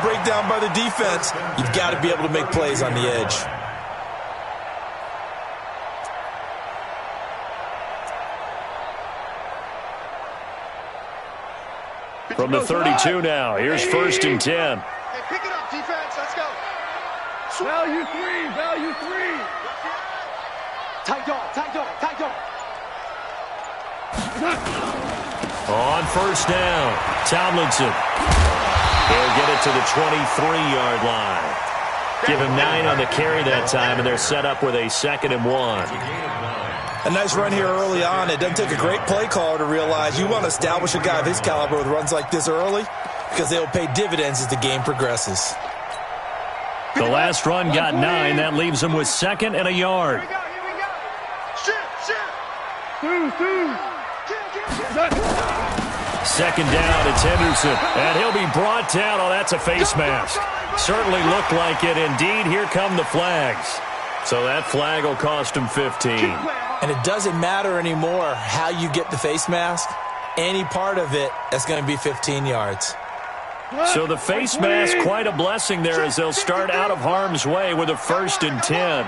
breakdown by the defense. You've got to be able to make plays on the edge. From the 32 now, here's 1st and 10. Hey, pick it up, defense. Let's go. Value three, value three. Tight dog, tight dog, tight dog. On 1st down, Tomlinson. He'll get it to the 23-yard line. Give him 9 on the carry that time, and they're set up with a 2nd and 1. A nice run here early on. It doesn't take a great play caller to realize you want to establish a guy of his caliber with runs like this early because they'll pay dividends as the game progresses. The last run got 9. That leaves him with 2nd and a yard. Here we go. Shoot, shoot. 2nd down, it's Henderson. And he'll be brought down. Oh, that's a face mask. Certainly looked like it. Indeed, here come the flags. So that flag will cost him 15. And it doesn't matter anymore how you get the face mask. Any part of it, that's going to be 15 yards. So the face mask, quite a blessing there as they'll start out of harm's way with a 1st and 10.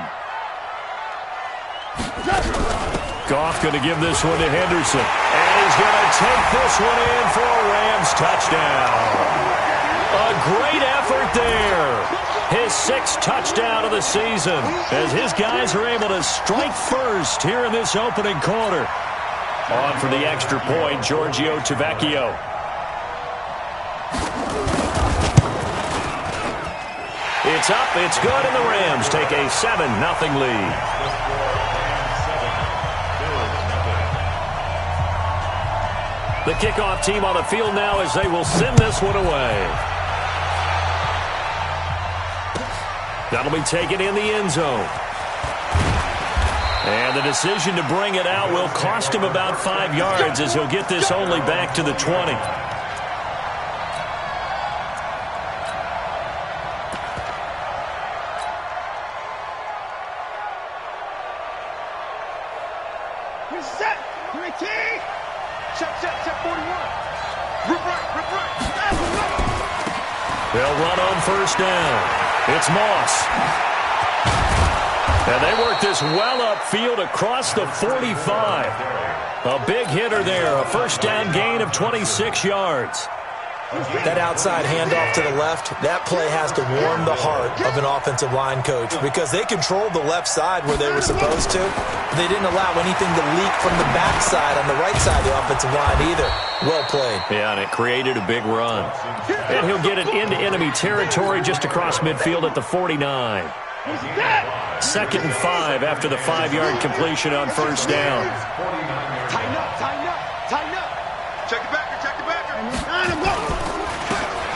Goff going to give this one to Henderson. And he's going to take this one in for a Rams touchdown. A great effort there. His 6th touchdown of the season as his guys are able to strike first here in this opening quarter. On for the extra point, Giorgio Tavecchio. It's up, it's good, and the Rams take a 7-0 lead. The kickoff team on the field now as they will send this one away. That'll be taken in the end zone. And the decision to bring it out will cost him about 5 yards as he'll get this only back to the 20. Set. Check 41. Rip right. They'll run on 1st down. It's Moss. And they work this well upfield across the 45. A big hitter there. A 1st down gain of 26 yards. That outside handoff to the left, that play has to warm the heart of an offensive line coach because they controlled the left side where they were supposed to. They didn't allow anything to leak from the backside on the right side of the offensive line either. Well played. Yeah, and it created a big run. And he'll get it into enemy territory just across midfield at the 49. 2nd and 5 after the 5-yard completion on 1st down. Tighten up. Check it back.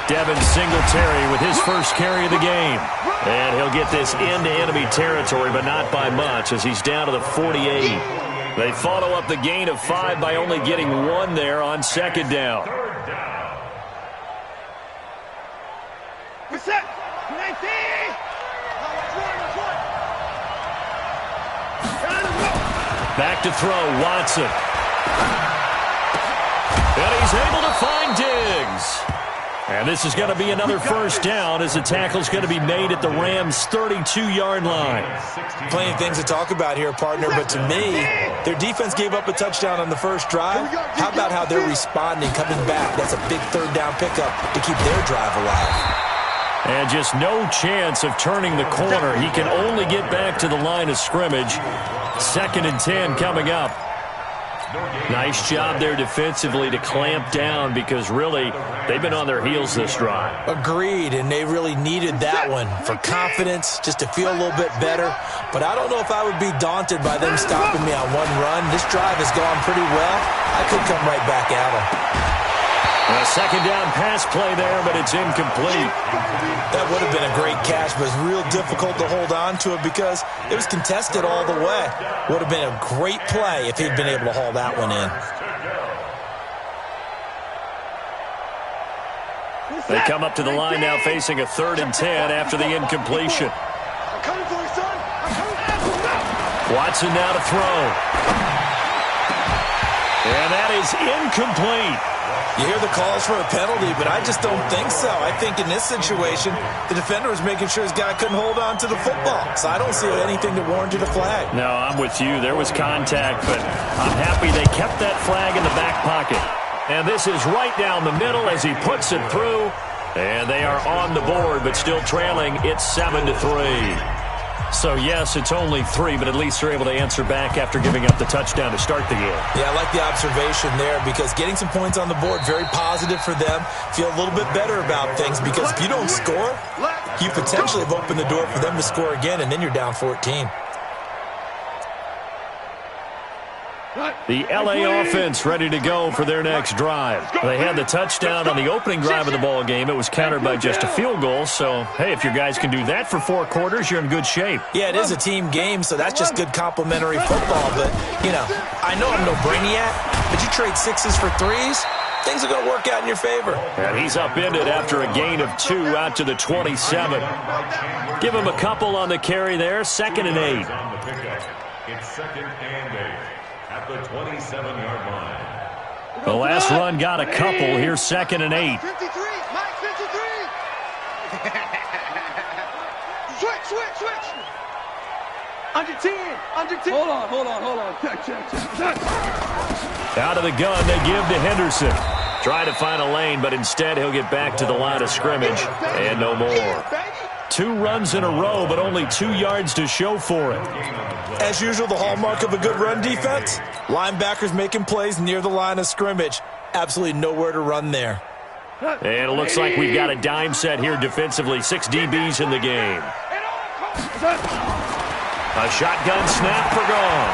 Devin Singletary with his 1st carry of the game. And he'll get this into enemy territory, but not by much as he's down to the 48. They follow up the gain of 5 by only getting 1 there on 2nd down. Back to throw, Watson. And he's able to find Diggs. And this is going to be another 1st down as the tackle's going to be made at the Rams' 32-yard line. Plenty of things to talk about here, partner, but to me, their defense gave up a touchdown on the 1st drive. How about how they're responding, coming back? That's a big 3rd down pickup to keep their drive alive. And just no chance of turning the corner. He can only get back to the line of scrimmage. 2nd and 10 coming up. Nice job there defensively to clamp down because really they've been on their heels this drive. Agreed, and they really needed that one for confidence, just to feel a little bit better. But I don't know if I would be daunted by them stopping me on one run. This drive has gone pretty well. I could come right back at them. A 2nd down pass play there, but it's incomplete. That would have been a great catch, but it's real difficult to hold on to it because it was contested all the way. Would have been a great play if he'd been able to haul that one in. They come up to the line now facing a 3rd and 10 after the incompletion. Watson now to throw. And that is incomplete. You hear the calls for a penalty, but I just don't think so. I think in this situation, the defender was making sure his guy couldn't hold on to the football. So I don't see anything that warranted a flag. No, I'm with you. There was contact, but I'm happy they kept that flag in the back pocket. And this is right down the middle as he puts it through. And they are on the board, but still trailing. It's 7-3. So, yes, it's only 3, but at least they're able to answer back after giving up the touchdown to start the game. Yeah, I like the observation there because getting some points on the board, very positive for them. Feel a little bit better about things because if you don't score, you potentially have opened the door for them to score again, and then you're down 14. The LA offense ready to go for their next drive. They had the touchdown on the opening drive of the ball game. It was countered by just a field goal. So, hey, if your guys can do that for 4 quarters, you're in good shape. Yeah, it is a team game, so that's just good complimentary football. But, you know, I know I'm no brainiac, but you trade 6s for 3s, things are going to work out in your favor. And he's upended after a gain of 2 out to the 27. Give him a couple on the carry there, 2nd and 8. It's 2nd and 8. At the 27-yard line. The last run got a couple. Here's 2nd and 8. 53, Mike 53. Switch. Under 10. Hold on. Check. Out of the gun, they give to Henderson. Try to find a lane, but instead he'll get back to the line of scrimmage. And no more. 2 runs in a row, but only 2 yards to show for it. As usual, the hallmark of a good run defense, linebackers making plays near the line of scrimmage. Absolutely nowhere to run there. And it looks like we've got a dime set here defensively. 6 DBs in the game. A shotgun snap for gone.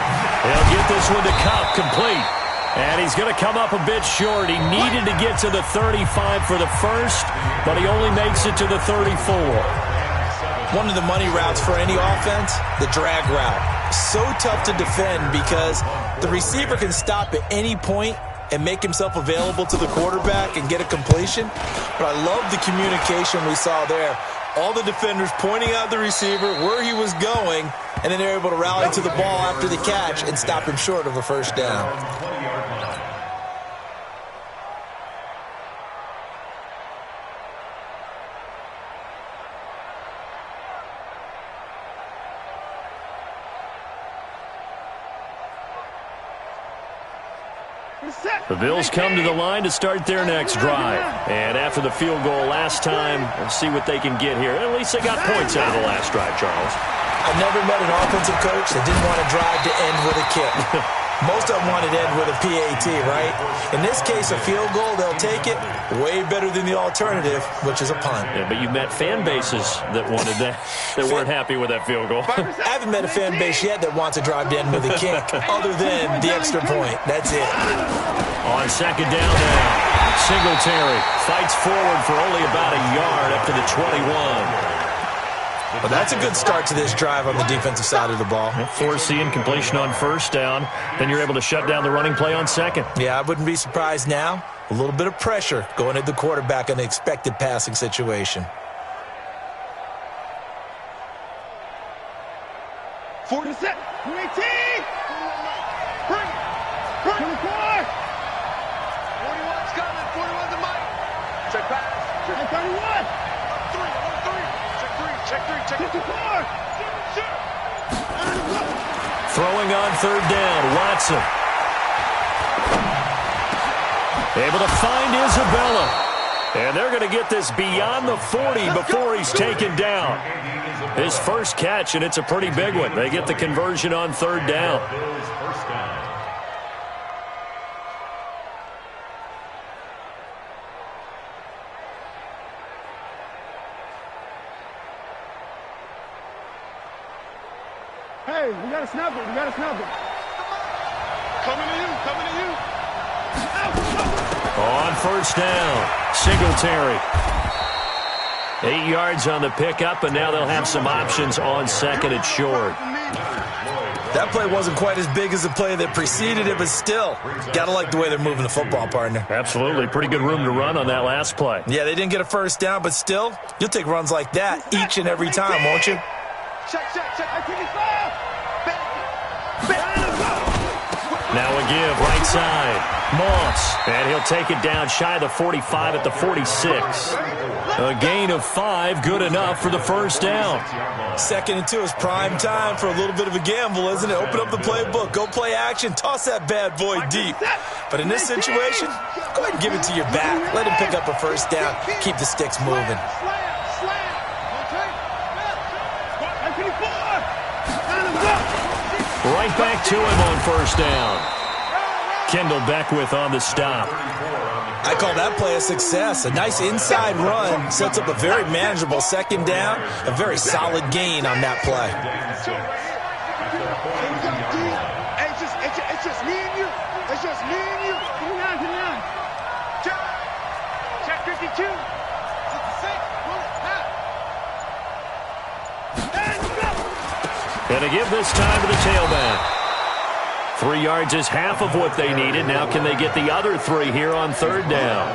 He'll get this one to Cup, complete. And he's going to come up a bit short. He needed to get to the 35 for the first, but he only makes it to the 34. One of the money routes for any offense, the drag route. So tough to defend because the receiver can stop at any point and make himself available to the quarterback and get a completion. But I love the communication we saw there. All the defenders pointing out the receiver, where he was going, and then they're able to rally to the ball after the catch and stop him short of a first down. The Bills come to the line to start their next drive. And after the field goal last time, we'll see what they can get here. At least they got points out of the last drive, Charles. I've never met an offensive coach that didn't want to drive to end with a kick. Most of them wanted to end with a PAT, right? In this case, a field goal, they'll take it. Way better than the alternative, which is a punt. Yeah, but you met fan bases that wanted that, that weren't happy with that field goal. I haven't met a fan base yet that wants to drive to end with a kick, other than the extra point. That's it. On 2nd down now, Singletary fights forward for only about a yard up to the 21. Well, that's a good start to this drive on the defensive side of the ball. 4C and completion on 1st down. Then you're able to shut down the running play on 2nd. Yeah, I wouldn't be surprised now. A little bit of pressure going at the quarterback in an expected passing situation. 40 set. 18. Bring. 24. 41's coming. 41's the mic. Check pass. Check 31. Check 3. 54. Throwing on 3rd down, Watson. Able to find Isabella. And they're going to get this beyond the 40 before he's taken down. His first catch, and it's a pretty big one. They get the conversion on 3rd down. Hey, we got to snap it. Coming to you. On 1st down, Singletary. 8 yards on the pickup, and now they'll have some options on 2nd and short. That play wasn't quite as big as the play that preceded it, but still, got to like the way they're moving the football, partner. Absolutely. Pretty good room to run on that last play. Yeah, they didn't get a first down, but still, you'll take runs like that each and every time, won't you? Check. Now a give, right side. Moss, and he'll take it down shy of the 45 at the 46. A gain of 5, good enough for the first down. 2nd and 2 is prime time for a little bit of a gamble, isn't it? Open up the playbook, go play action, toss that bad boy deep. But in this situation, go ahead and give it to your back. Let him pick up a first down. Keep the sticks moving. Right back to him on first down. Kendall Beckwith on the stop. I call that play a success. A nice inside run sets up a very manageable 2nd down. A very solid gain on that play. It's just me and you. It's just me and you. Come on. Check 52. 66. Gonna give this time to the tailback. 3 yards is half of what they needed. Now can they get the other 3 here on 3rd down?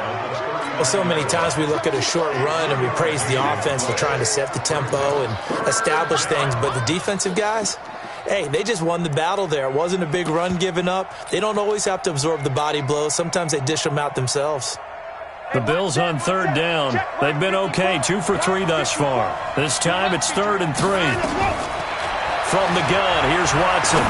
Well, so many times we look at a short run and we praise the offense for trying to set the tempo and establish things. But the defensive guys, hey, they just won the battle there. It wasn't a big run given up. They don't always have to absorb the body blows. Sometimes they dish them out themselves. The Bills on 3rd down. They've been okay, 2 for 3 thus far. This time it's 3rd and 3. From the gun, here's Watson.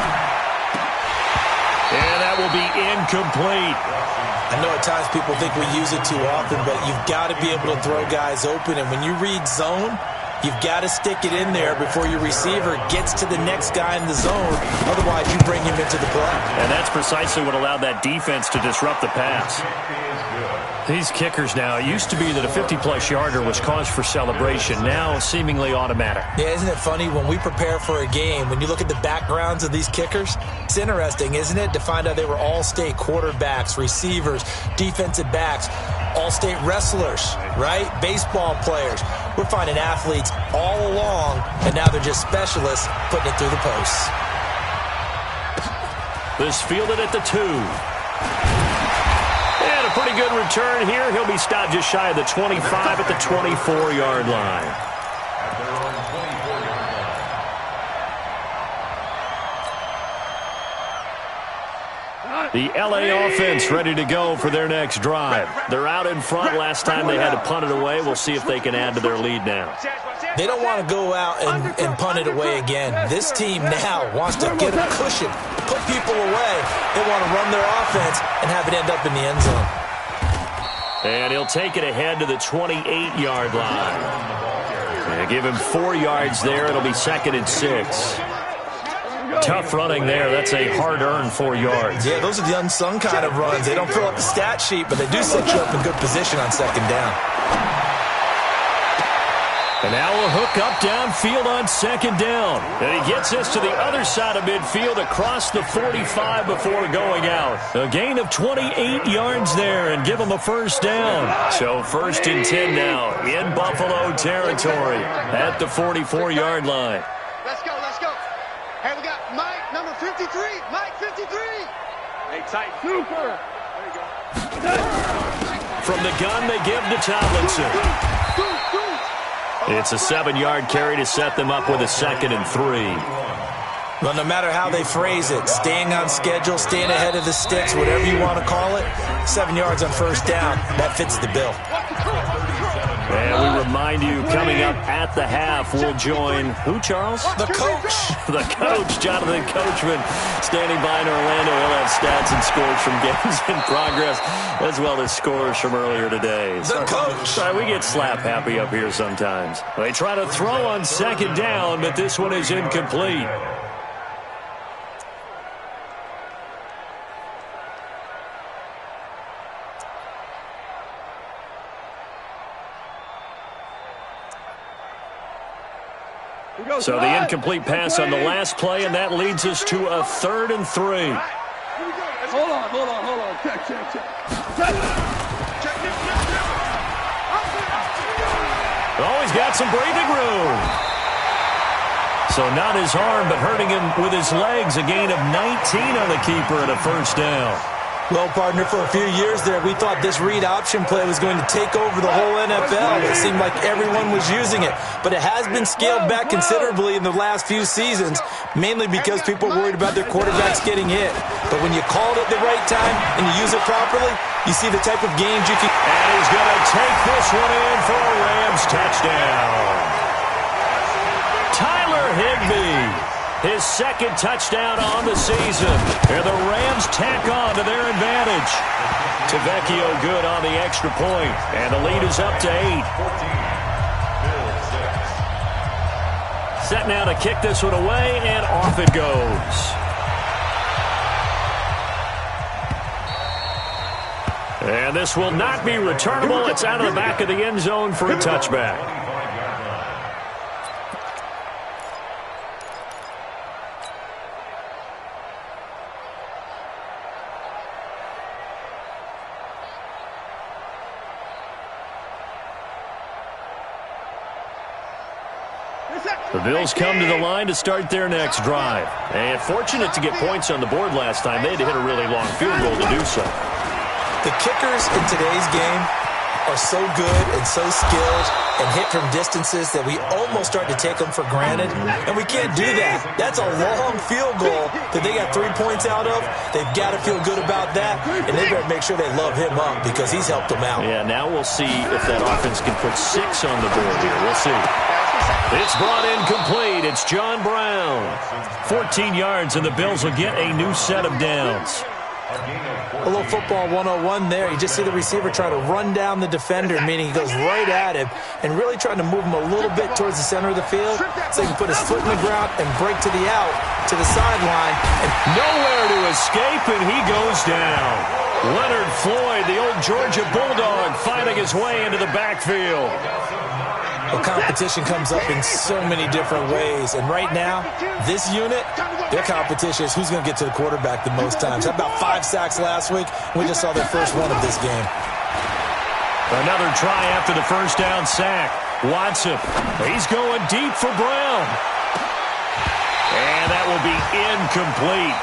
And that will be incomplete. I know at times people think we use it too often, but you've got to be able to throw guys open. And when you read zone, you've got to stick it in there before your receiver gets to the next guy in the zone. Otherwise, you bring him into the play. And that's precisely what allowed that defense to disrupt the pass. These kickers now, it used to be that a 50-plus yarder was cause for celebration. Now, seemingly automatic. Yeah, isn't it funny? When we prepare for a game, when you look at the backgrounds of these kickers, it's interesting, isn't it, to find out they were all-state quarterbacks, receivers, defensive backs, all-state wrestlers, right? Baseball players. We're finding athletes all along, and now they're just specialists putting it through the posts. This fielded at the 2. And a pretty good return here. He'll be stopped just shy of the 25 at the 24-yard line. The LA offense ready to go for their next drive. They're out in front. Last time they had to punt it away. We'll see if they can add to their lead now. They don't want to go out and punt it away again. This team now wants to get a cushion, put people away. They want to run their offense and have it end up in the end zone. And he'll take it ahead to the 28-yard line. And give him 4 yards there. It'll be 2nd and 6. Tough running there. That's a hard-earned 4 yards. Yeah, those are the unsung kind of runs. They don't fill up the stat sheet, but they do set you up in good position on 2nd down. And now we'll hook up downfield on 2nd down. And he gets us to the other side of midfield across the 45 before going out. A gain of 28 yards there and give him a first down. So 1st and 10 now in Buffalo territory at the 44-yard line. Let's go. Hey, we got Mike, number 53. Mike, 53. Hey, tight. Super. There you go. From the gun, they give to Tomlinson. It's a 7-yard carry to set them up with a 2nd and 3. Well, no matter how they phrase it, staying on schedule, staying ahead of the sticks, whatever you want to call it, 7 yards on first down, that fits the bill. And we remind you, coming up at the half, we'll join who, Charles? The coach. The coach, Jonathan Coachman, standing by in Orlando. He'll have stats and scores from games in progress, as well as scores from earlier today. The coach. Sorry, we get slap happy up here sometimes. They try to throw on 2nd down, but this one is incomplete. So the incomplete pass on the last play, and that leads us to a 3rd and 3. Hold on. Check. Always got some breathing room. So not his arm, but hurting him with his legs. A gain of 19 on the keeper and a first down. Well, partner, for a few years there, we thought this read option play was going to take over the whole NFL. It seemed like everyone was using it. But it has been scaled back considerably in the last few seasons, mainly because people worried about their quarterbacks getting hit. But when you call it at the right time and you use it properly, you see the type of games you can... And he's going to take this one in for a Rams touchdown. Tyler Higbee. His second touchdown on the season. And the Rams tack on to their advantage. Tavecchio good on the extra point. And the lead is up to 8. Set now to kick this one away, and off it goes. And this will not be returnable. It's out of the back of the end zone for a touchback. The Bills come to the line to start their next drive. And fortunate to get points on the board last time. They had to hit a really long field goal to do so. The kickers in today's game are so good and so skilled and hit from distances that we almost start to take them for granted. And we can't do that. That's a long field goal that they got 3 points out of. They've got to feel good about that. And they better make sure they love him up because he's helped them out. Yeah, now we'll see if that offense can put 6 on the board here. We'll see. It's brought in complete. It's John Brown. 14 yards, and the Bills will get a new set of downs. A little football 101 there. You just see the receiver try to run down the defender, meaning he goes right at him and really trying to move him a little bit towards the center of the field so he can put his foot in the ground and break to the out, to the sideline. And nowhere to escape, and he goes down. Leonard Floyd, the old Georgia Bulldog, fighting his way into the backfield. Well, competition comes up in so many different ways. And right now, this unit, their competition is who's going to get to the quarterback the most times. How about 5 sacks last week? We just saw their first one of this game. Another try after the first down sack. Watson, he's going deep for Brown. And that will be incomplete.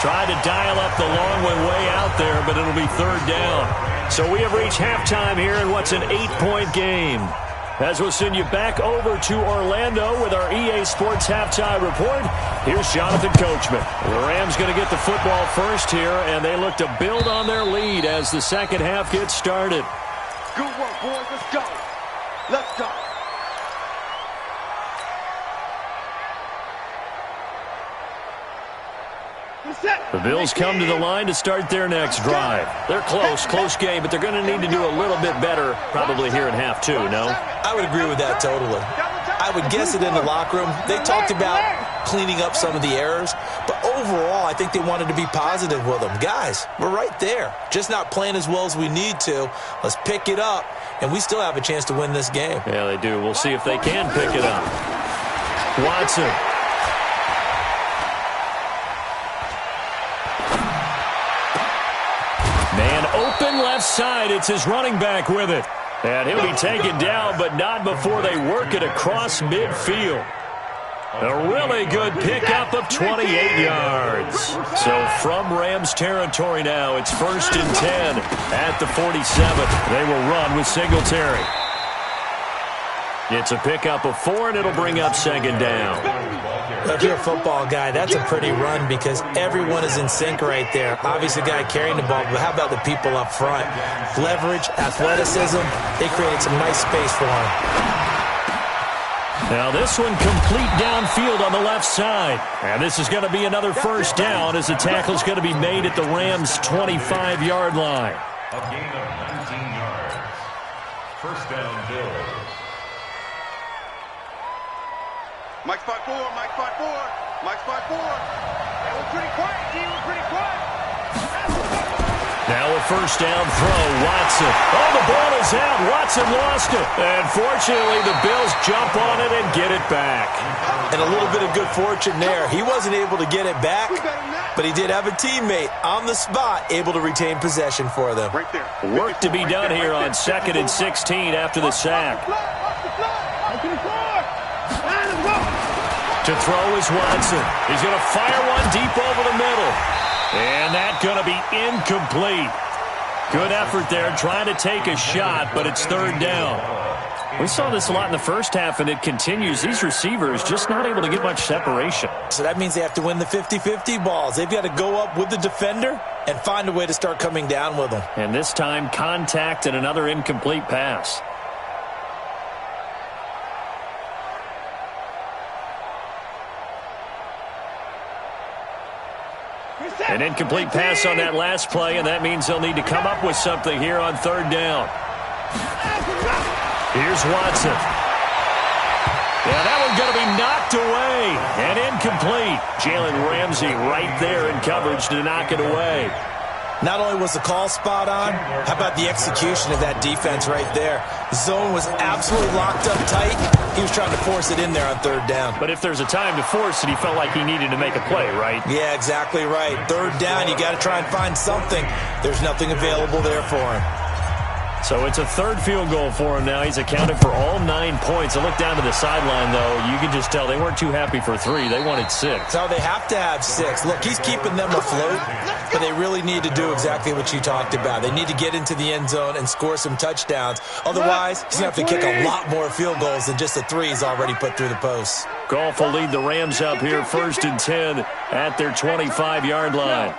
Tried to dial up the long one way out there, but it'll be third down. So we have reached halftime here in what's an 8-point game. As we'll send you back over to Orlando with our EA Sports Halftime Report, here's Jonathan Coachman. The Rams going to get the football first here, and they look to build on their lead as the second half gets started. Good work, boys. Let's go. Let's go. The Bills come to the line to start their next drive. They're close game, but they're going to need to do a little bit better probably here in half 2, no? I would agree with that totally. I would guess it in the locker room. They talked about cleaning up some of the errors, but overall I think they wanted to be positive with them. Guys, we're right there. Just not playing as well as we need to. Let's pick it up, and we still have a chance to win this game. Yeah, they do. We'll see if they can pick it up. Watson. Man open left side. It's his running back with it. And he'll be taken down, but not before they work it across midfield. A really good pickup of 28 yards. So from Rams territory now, it's 1st and 10 at the 47. They will run with Singletary. It's a pickup of 4, and it'll bring up 2nd down. If you're a football guy, that's a pretty run because everyone is in sync right there. Obviously, the guy carrying the ball, but how about the people up front? Leverage, athleticism, they created some nice space for him. Now this one complete downfield on the left side. And this is going to be another first down as the tackle's going to be made at the Rams' 25-yard line. A gain of 19 yards. First down, Bills. Mike spot 4, Mike spot 4, Mike spot 4. That was pretty quiet, G. It was pretty quiet. Now a first down throw, Watson. Oh, the ball is out. Watson lost it. And fortunately, the Bills jump on it and get it back. And a little bit of good fortune there. He wasn't able to get it back, but he did have a teammate on the spot able to retain possession for them. Right there. Work to be done here on 2nd and 16 after the sack. To throw is Watson. He's going to fire one deep over the middle. And that's going to be incomplete. Good effort there, trying to take a shot, but it's third down. We saw this a lot in the first half, and it continues. These receivers just not able to get much separation. So that means they have to win the 50-50 balls. They've got to go up with the defender and find a way to start coming down with them. And this time, contact and another incomplete pass. An incomplete pass on that last play, and that means they'll need to come up with something here on third down. Here's Watson. Yeah, that one's going to be knocked away and incomplete. Jalen Ramsey right there in coverage to knock it away. Not only was the call spot on, how about the execution of that defense right there? Zone was absolutely locked up tight. He was trying to force it in there on third down. But if there's a time to force it, he felt like he needed to make a play, right? Yeah, exactly right. Third down, you got to try and find something. There's nothing available there for him. So it's a third field goal for him now. He's accounted for all 9 points. I look down to the sideline, though. You can just tell they weren't too happy for 3. They wanted 6. So they have to have 6. Look, he's keeping them afloat, but they really need to do exactly what you talked about. They need to get into the end zone and score some touchdowns. Otherwise, he's going to have to kick a lot more field goals than just the 3 he's already put through the posts. Goff will lead the Rams up here 1st and 10 at their 25-yard line.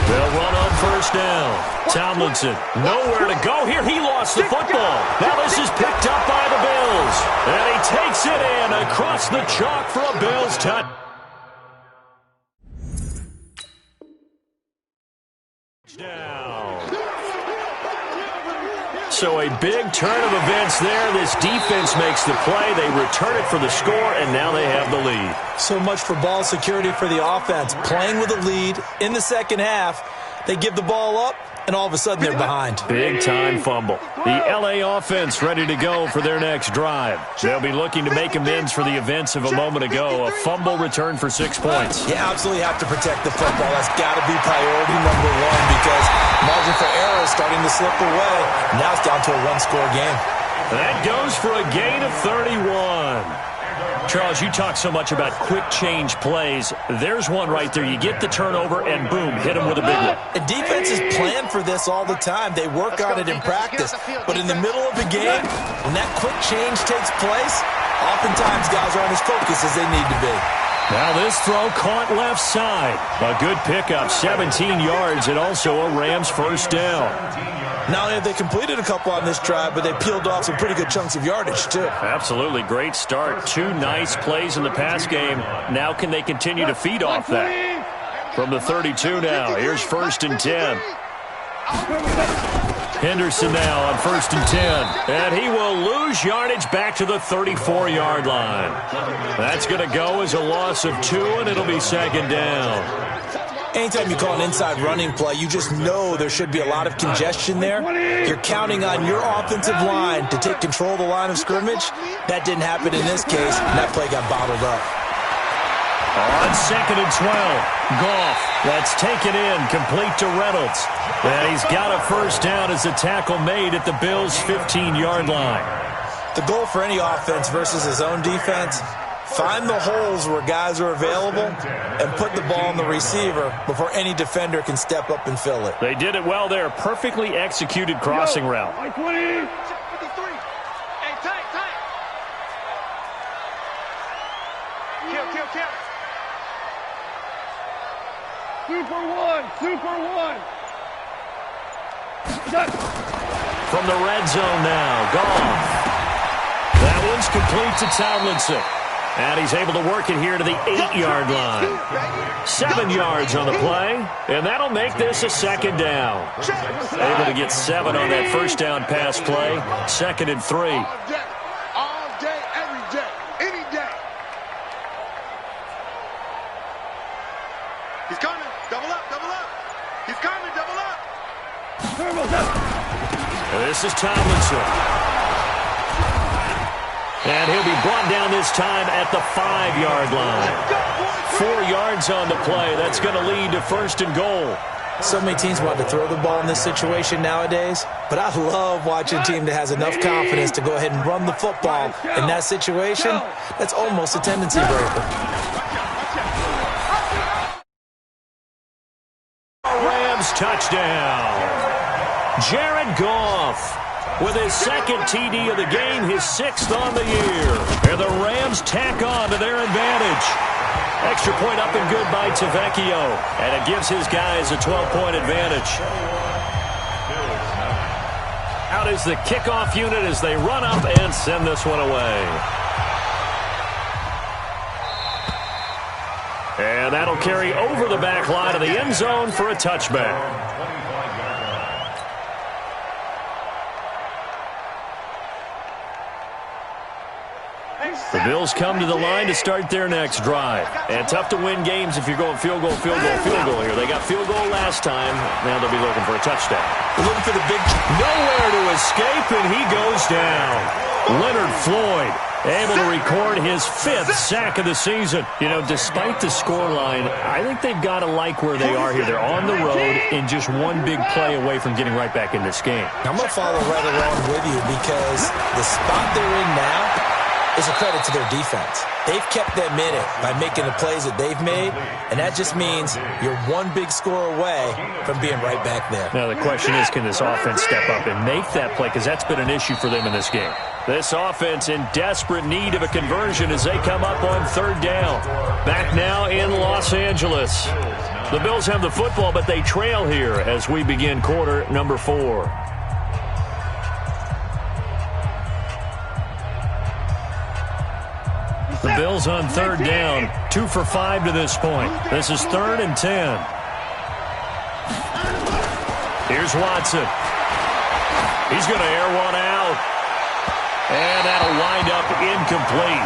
They'll run on first down. Tomlinson, nowhere to go here. He lost the football. Now this is picked up by the Bills. And he takes it in across the chalk for a Bills touchdown. So a big turn of events there. This defense makes the play. They return it for the score, and now they have the lead. So much for ball security for the offense. Playing with a lead in the second half, they give the ball up, and all of a sudden they're behind. Big-time fumble. The L.A. offense ready to go for their next drive. They'll be looking to make amends for the events of a moment ago. A fumble return for 6 points. You absolutely have to protect the football. That's got to be priority number 1 because margin for error is starting to slip away. Now it's down to a 1-score game. That goes for a gain of 31. Charles, you talk so much about quick change plays. There's one right there. You get the turnover, and boom, hit him with a big one. And defenses plan for this all the time. They work on it in practice. But in the middle of the game, when that quick change takes place, oftentimes guys aren't as focused as they need to be. Now this throw caught left side. A good pickup, 17 yards, and also a Rams first down. Not only have they completed a couple on this drive, but they peeled off some pretty good chunks of yardage, too. Absolutely. Great start. 2 nice plays in the pass game. Now can they continue to feed off that? From the 32 now. Here's 1st and 10. Henderson now on 1st and 10. And he will lose yardage back to the 34-yard line. That's going to go as a loss of 2, and it'll be 2nd down. Anytime you call an inside running play, you just know there should be a lot of congestion there. You're counting on your offensive line to take control of the line of scrimmage. That didn't happen in this case, and that play got bottled up. On 2nd and 12, Goff. That's taken in, complete to Reynolds. And he's got a first down as a tackle made at the Bills' 15-yard line. The goal for any offense versus his own defense, find the holes where guys are available and put the ball on the receiver before any defender can step up and fill it. They did it well there. Perfectly executed crossing route. Super one. From the red zone now, Goff. That one's complete to Tomlinson. And he's able to work it here to the 8-yard line. 7 yards on the play, and that'll make this a 2nd down. Able to get 7 on that first down pass play. 2nd and 3. All day, every day, any day. He's coming. Double up. He's coming, double up. And this is Tomlinson. And he'll be brought down this time at the 5-yard line. 4 yards on the play. That's going to lead to 1st and goal. So many teams want to throw the ball in this situation nowadays, but I love watching a team that has enough confidence to go ahead and run the football. In that situation, that's almost a tendency breaker. touchdown. Jared Goff with his second TD of the game, his 6th on the year. And the Rams tack on to their advantage. Extra point up and good by Tavecchio. And it gives his guys a 12-point advantage. Out is the kickoff unit as they run up and send this one away. And that'll carry over the back line of the end zone for a touchback. The Bills come to the line to start their next drive. And tough to win games if you're going field goal, field goal, field goal here. They got field goal last time. Now they'll be looking for a touchdown. Looking for the big... Nowhere to escape, and he goes down. Leonard Floyd able to record his 5th sack of the season. You know, despite the scoreline, I think they've got to like where they are here. They're on the road and just one big play away from getting right back in this game. I'm going to follow right along with you because the spot they're in now is a credit to their defense. They've kept them in it by making the plays that they've made, and that just means you're one big score away from being right back there. Now the question is, can this offense step up and make that play? Because that's been an issue for them in this game. This offense in desperate need of a conversion as they come up on 3rd down. Back now in Los Angeles. The Bills have the football, but they trail here as we begin quarter number 4. The Bills on 3rd down, 2 for 5 to this point. This is 3rd and 10. Here's Watson. He's going to air one out. And that'll wind up incomplete.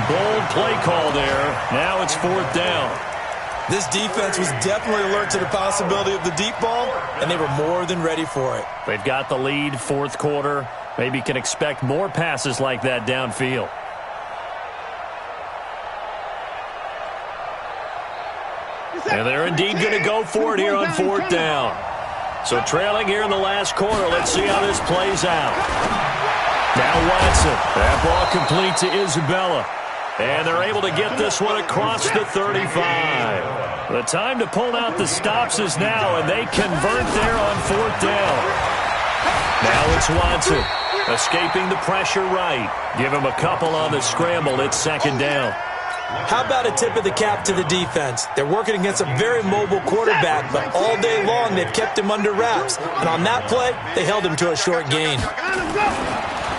Bold play call there. Now it's 4th down. This defense was definitely alert to the possibility of the deep ball, and they were more than ready for it. They've got the lead, 4th quarter. Maybe can expect more passes like that downfield. And they're indeed going to go for it here on 4th down. So trailing here in the last quarter. Let's see how this plays out. Now Watson. That ball complete to Isabella. And they're able to get this one across the 35. The time to pull out the stops is now, and they convert there on 4th down. Now it's Watson. Escaping the pressure right. Give him a couple on the scramble. It's 2nd down. How about a tip of the cap to the defense? They're working against a very mobile quarterback, but all day long they've kept him under wraps. And on that play, they held him to a short gain.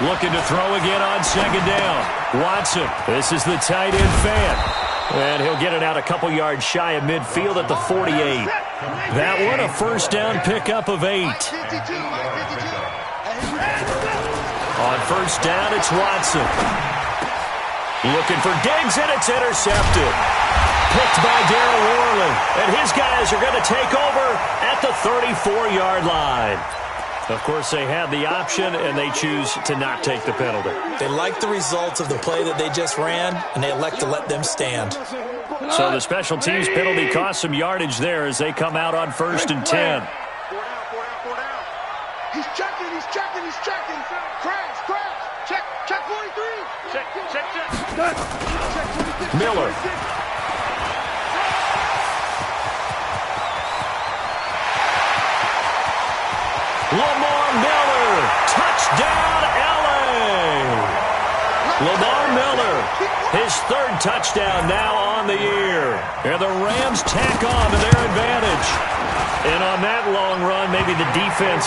Looking to throw again on 2nd down. Watson, this is the tight end fan. And he'll get it out a couple yards shy of midfield at the 48. That one a 1st down pickup of 8. On 1st down, it's Watson. Looking for Diggs, and it's intercepted. Picked by Darryl Worley. And his guys are going to take over at the 34-yard line. Of course, they have the option, and they choose to not take the penalty. They like the results of the play that they just ran, and they elect to let them stand. So the special teams penalty cost some yardage there as they come out on 1st and 10. 4 down. He's checking. Crash. Check 43. Check. Miller. Lamar Miller. Touchdown, LA. Lamar Miller. His 3rd touchdown now on the year. And the Rams tack on to their advantage. And on that long run, maybe the defense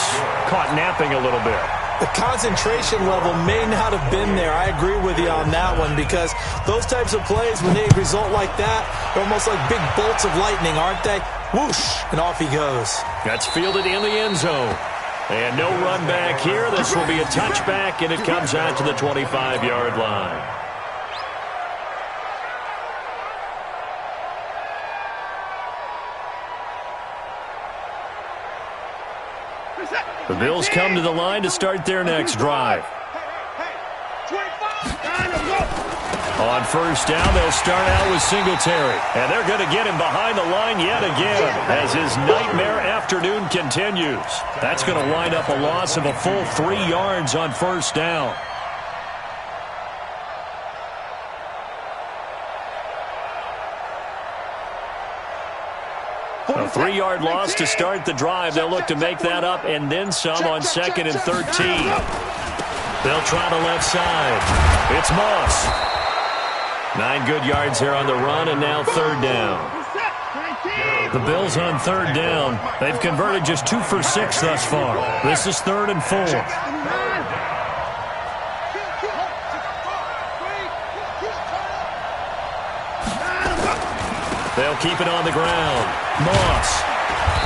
caught napping a little bit. The concentration level may not have been there. I agree with you on that one because those types of plays, when they result like that, they're almost like big bolts of lightning, aren't they? Whoosh, and off he goes. That's fielded in the end zone. And no run back here. This will be a touchback, and it comes out to the 25-yard line. The Bills come to the line to start their next drive. On 1st down, they'll start out with Singletary. And they're going to get him behind the line yet again as his nightmare afternoon continues. That's going to wind up a loss of a full 3 yards on 1st down. A 3-yard loss to start the drive. They'll look to make that up and then some on 2nd and 13. They'll try the left side. It's Moss. 9 good yards here on the run, and now 3rd down. The Bills on 3rd down. They've converted just 2 for 6 thus far. This is 3rd and 4. They'll keep it on the ground. Moss.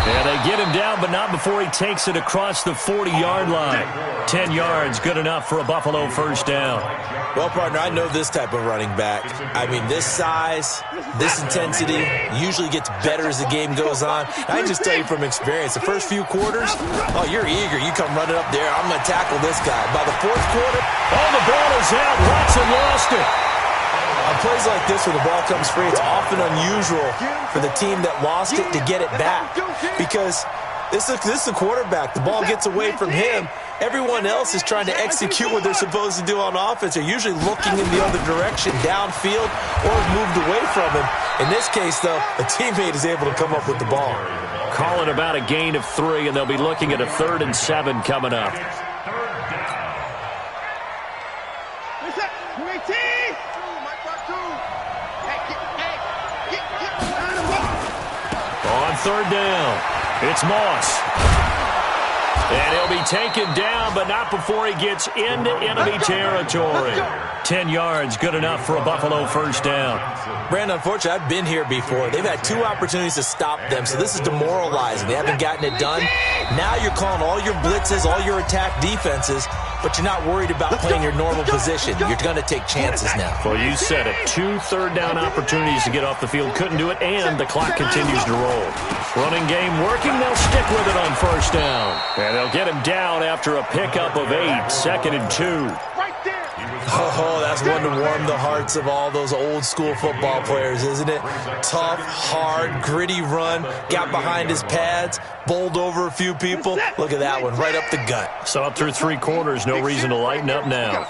And they get him down, but not before he takes it across the 40-yard line. 10 yards, good enough for a Buffalo 1st down. Well, partner, I know this type of running back. I mean, this size, this intensity usually gets better as the game goes on. I can just tell you from experience, the first few quarters, oh, you're eager. You come running up there. I'm going to tackle this guy. By the 4th quarter, oh, the ball is out. Watson lost it. On plays like this where the ball comes free, it's often unusual for the team that lost it to get it back because this is the quarterback. The ball gets away from him. Everyone else is trying to execute what they're supposed to do on offense. They're usually looking in the other direction, downfield, or moved away from him. In this case, though, a teammate is able to come up with the ball. Call it about a gain of 3, and they'll be looking at a 3rd and 7 coming up. On 3rd down, it's Moss. And he'll be taken down, but not before he gets into enemy territory. 10 yards, good enough for a Buffalo 1st down. Brandon, unfortunately, I've been here before. They've had 2 opportunities to stop them, so this is demoralizing. They haven't gotten it done. Now you're calling all your blitzes, all your attack defenses, but you're not worried about playing your normal position. You're going to take chances now. Well, you said it. 2 third-down opportunities to get off the field. Couldn't do it, and the clock continues to roll. Running game working. They'll stick with it on 1st down. And they'll get him down after a pickup of 8. 2nd and 2. Oh, that's one to warm the hearts of all those old-school football players, isn't it? Tough, hard, gritty run, got behind his pads, bowled over a few people. Look at that one, right up the gut. So up through 3 quarters, no reason to lighten up now.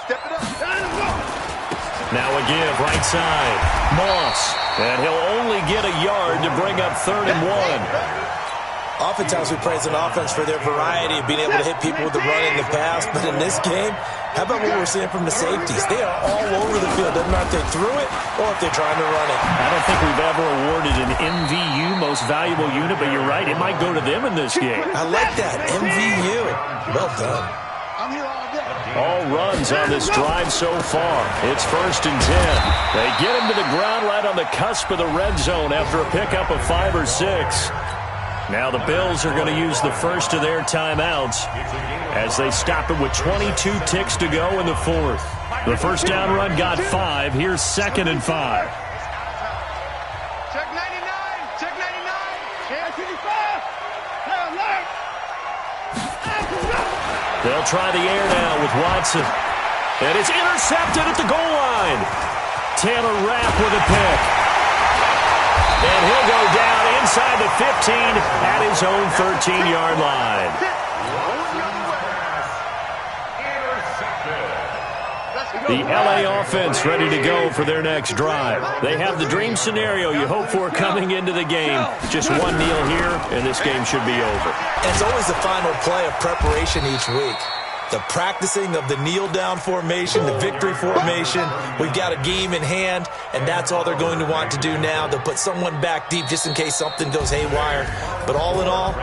Now a give, right side. Moss, and he'll only get a yard to bring up 3rd and 1. Oftentimes we praise an offense for their variety of being able to hit people with the run in the pass, but in this game, how about what we're seeing from the safeties? They are all over the field. Doesn't matter if they threw it or if they're trying to run it. I don't think we've ever awarded an MVU, most valuable unit, but you're right, it might go to them in this game. I like that, MVU. Well done. All runs on this drive so far. It's 1st and 10. They get him to the ground right on the cusp of the red zone after a pickup of 5 or 6. Now the Bills are going to use the first of their timeouts as they stop it with 22 ticks to go in the 4th. The 1st down run got 5. Here's 2nd and 5. Check 99. Check 99. Check 55. Alert. They'll try the air now with Watson. And it's intercepted at the goal line. Taylor Rapp with a pick. And he'll go down inside the 15 at his own 13-yard line. The LA offense ready to go for their next drive. They have the dream scenario you hope for coming into the game. Just one kneel here, and this game should be over. It's always the final play of preparation each week. The practicing of the kneel-down formation, the victory formation. We've got a game in hand, and that's all they're going to want to do now. They'll put someone back deep just in case something goes haywire. But all in all,